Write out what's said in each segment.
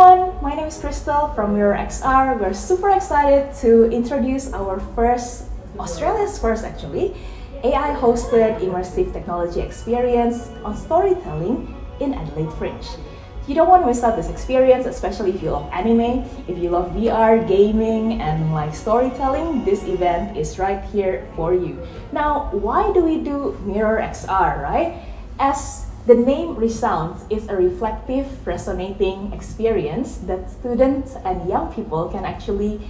everyone, my name is Crystal from Mirror XR. We're super excited to introduce our Australia's first actually, AI hosted immersive technology experience on storytelling in Adelaide Fringe. You don't want to miss out this experience, especially if you love anime, if you love VR, gaming, and like storytelling, this event is right here for you. Now, why do we do Mirror XR, right? As the name resounds, it's a reflective, resonating experience that students and young people can actually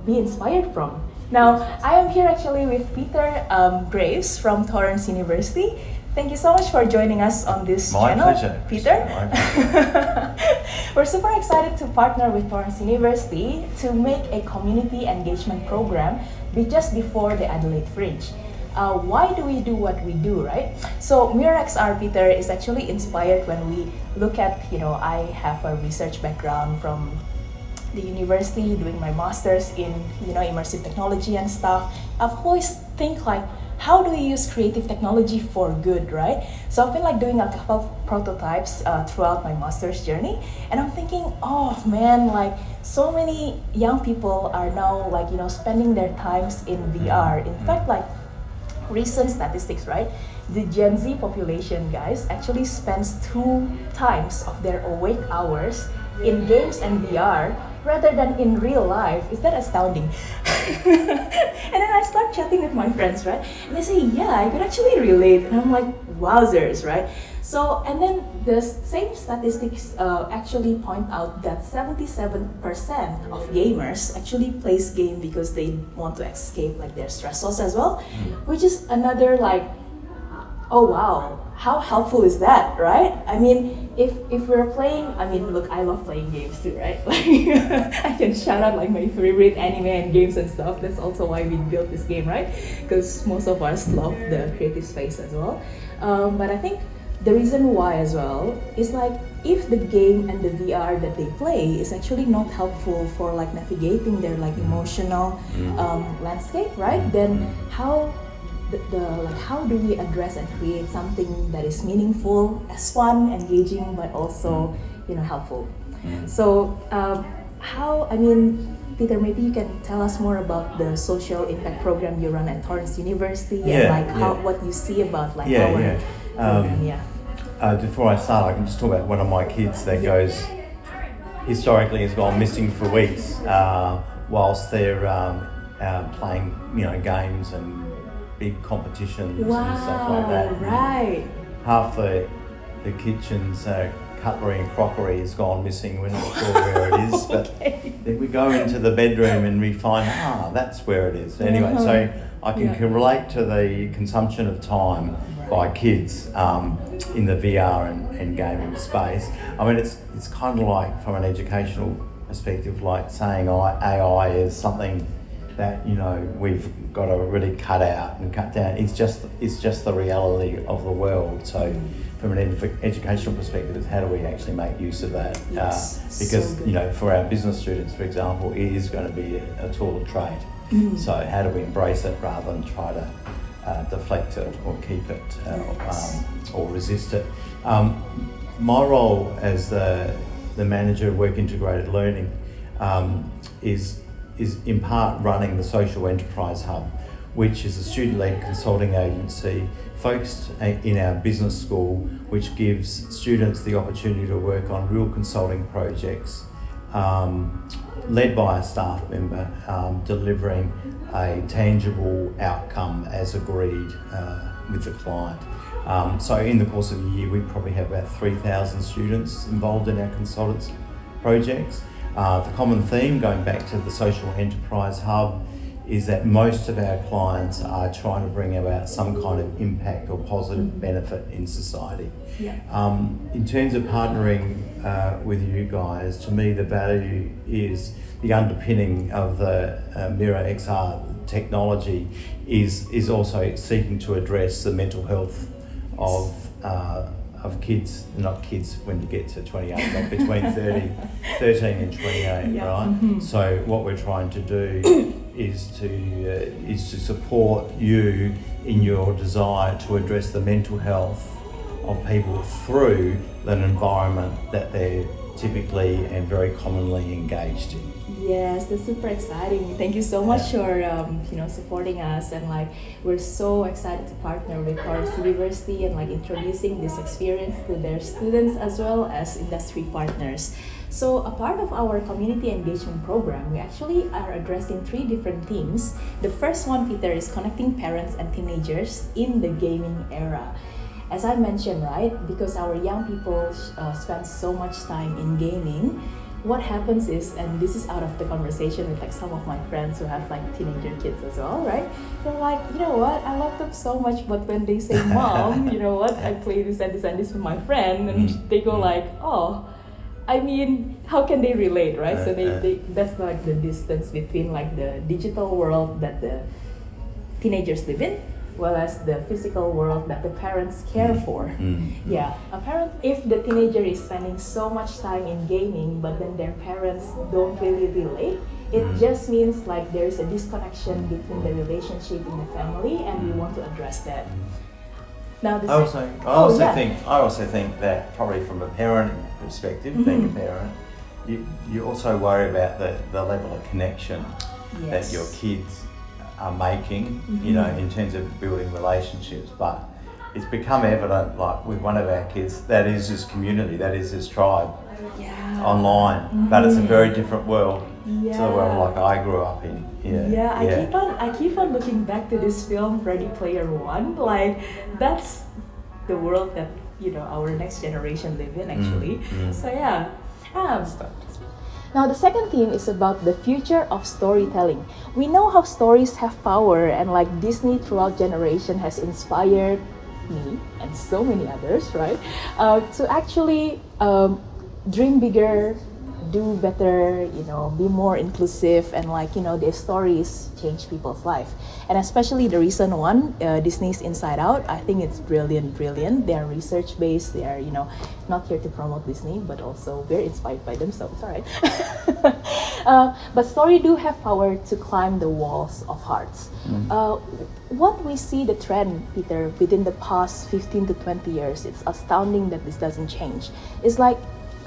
be inspired from. Now, I am here actually with Peter Graves from Torrens University. Thank you so much for joining us on this channel, pleasure. Peter. My pleasure. We're super excited to partner with Torrens University to make a community engagement program just before the Adelaide Fringe. Why do we do what we do, right? So Mirror XR, Peter, is actually inspired when we look at, I have a research background from the university, doing my master's in, immersive technology and stuff. I've always think like, how do we use creative technology for good, right? So I've been like doing a couple of prototypes throughout my master's journey, and I'm thinking, oh man, like so many young people are now like, spending their times in VR. In fact, like recent statistics, right? The Gen Z population, guys, actually spends 2 times of their awake hours in games and VR rather than in real life. Is that astounding? And then I start chatting with my friends, right? And they say, yeah, I could actually relate. And I'm like, wowzers, right? So, and then the same statistics actually point out that 77% of gamers actually plays game because they want to escape like their stressors as well, which is another like, oh wow, how helpful is that, right? I mean, if we're playing, look, I love playing games too, right? Like, I can shout out like my favorite anime and games and stuff. That's also why we built this game, right? Because most of us love the creative space as well. But I think the reason why as well is like, if the game and the VR that they play is actually not helpful for like navigating their like emotional landscape, right? Then how how do we address and create something that is meaningful, as fun, engaging, but also helpful? So Peter, maybe you can tell us more about the social impact program you run at Torrens University and like what you see about like our program. Before I start, I can just talk about one of my kids that historically has gone missing for weeks whilst they're playing games and big competitions and stuff like that. Right. Half the kitchen's cutlery and crockery has gone missing. We're not sure where it is, but then we go into the bedroom and we find, that's where it is. Anyway, so I can relate to the consumption of time by kids in the VR and gaming space. I mean, it's kind of like, from an educational perspective, like saying AI is something that we've got to really cut out and cut down. It's just the reality of the world. So from an educational perspective, is how do we actually make use of that? Because for our business students, for example, it is going to be a tool of trade. So how do we embrace it rather than try to deflect it or keep it or resist it? My role as the manager of work integrated learning is in part running the Social Enterprise Hub, which is a student-led consulting agency focused in our business school, which gives students the opportunity to work on real consulting projects led by a staff member, delivering a tangible outcome as agreed with the client. So in the course of the year, we probably have about 3,000 students involved in our consultants projects. The common theme, going back to the Social Enterprise Hub, is that most of our clients are trying to bring about some kind of impact or positive benefit in society. In terms of partnering with you guys, to me the value is the underpinning of the Mirror XR technology is also seeking to address the mental health of kids, not kids when you get to 28, but between 13 and 28, right? So what we're trying to do is to support you in your desire to address the mental health of people through an environment that they're typically and very commonly engaged in. Yes, that's super exciting. Thank you so much for supporting us, and like we're so excited to partner with Torrens University and like introducing this experience to their students as well as industry partners. So a part of our community engagement program, we actually are addressing 3 different themes. The first one, Peter, is connecting parents and teenagers in the gaming era. As I mentioned, right, because our young people spend so much time in gaming, what happens is, and this is out of the conversation with like some of my friends who have like teenager kids as well, right? They're like, you know what, I love them so much, but when they say, Mom, you know what, I play this and this and this with my friend, and they go like, oh, I mean, how can they relate, right? So they that's like the distance between like the digital world that the teenagers live in, well as the physical world that the parents care for. Yeah, apparently if the teenager is spending so much time in gaming but then their parents don't really relate, it just means like there's a disconnection between the relationship in the family, and we want to address that. Now I also think that probably from a parenting perspective, being a parent, you also worry about the level of connection that your kids are making, you know, in terms of building relationships. But it's become evident, like with one of our kids, that is his community, that is his tribe online, but it's a very different world to the world like I grew up in. I keep on looking back to this film Ready Player One. Like that's the world that our next generation live in actually. So yeah. Now the second theme is about the future of storytelling. We know how stories have power, and like Disney throughout generation has inspired me and so many others, right? To actually dream bigger, do better, be more inclusive, and their stories change people's life. And especially the recent one, Disney's Inside Out, I think it's brilliant. They are research based. They are, not here to promote Disney, but also we're inspired by them, so it's alright. But story do have power to climb the walls of hearts. What we see the trend, Peter, within the past 15 to 20 years, it's astounding that this doesn't change. It's like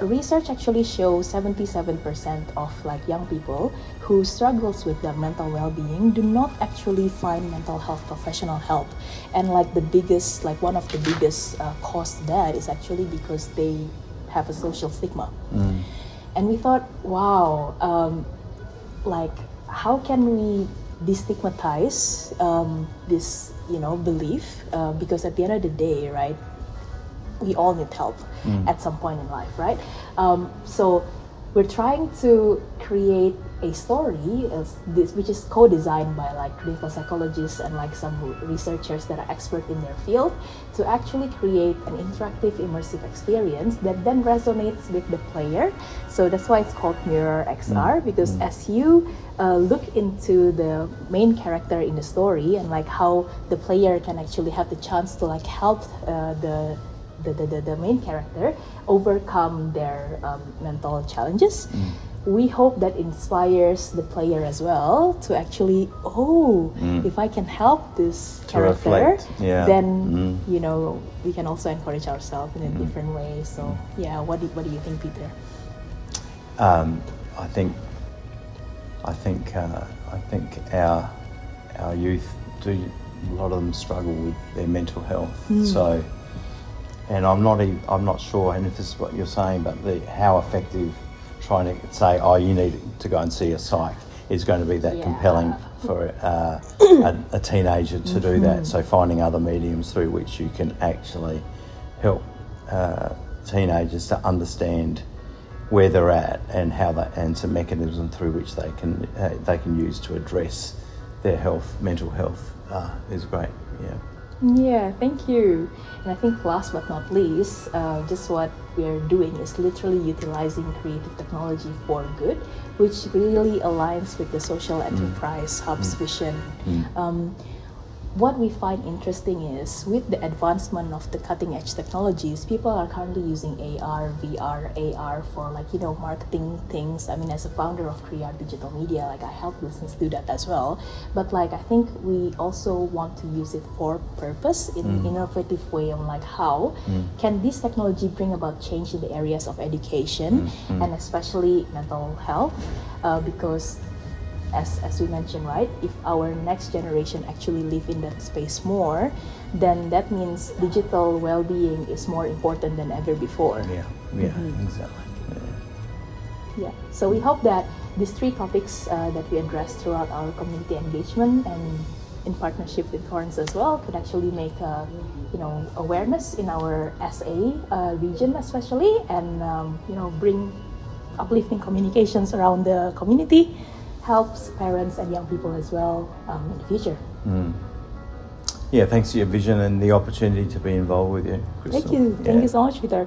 research actually shows 77% of young people who struggles with their mental well-being do not actually find mental health professional help, and one of the biggest cause to that is actually because they have a social stigma. And we thought, wow, how can we destigmatize this belief, because at the end of the day, right, we all need help at some point in life, right? So we're trying to create a story which is co-designed by clinical psychologists and some researchers that are expert in their field, to actually create an interactive immersive experience that then resonates with the player. So that's why it's called Mirror XR, because as you look into the main character in the story and how the player can actually have the chance to help the main character overcome their mental challenges. We hope that inspires the player as well to actually, if I can help this character, then we can also encourage ourselves in a different way. So yeah, what do you think, Peter? I think our youth do, a lot of them struggle with their mental health. So. And I'm not sure, and if this is what you're saying, but how effective trying to say, you need to go and see a psych is going to be that compelling for a teenager to do that. So finding other mediums through which you can actually help teenagers to understand where they're at and and some mechanism through which they can use to address their mental health is great. Yeah, thank you. And I think last but not least, just what we're doing is literally utilizing creative technology for good, which really aligns with the social enterprise hub's vision. what we find interesting is with the advancement of the cutting edge technologies, people are currently using AR, VR, AR for marketing things. I mean, as a founder of Kriya Digital Media, like I help business do that as well. But like I think we also want to use it for purpose in an innovative way on like how can this technology bring about change in the areas of education and especially mental health, because as we mentioned, right, if our next generation actually live in that space more, then that means digital well-being is more important than ever before. Exactly. Yeah, so we hope that these three topics that we address throughout our community engagement and in partnership with Torrens as well could actually make awareness in our SA region especially, and bring uplifting communications around the community, helps parents and young people as well in the future. Yeah, thanks for your vision and the opportunity to be involved with you, Crystal. Thank you. Thank you so much, Peter.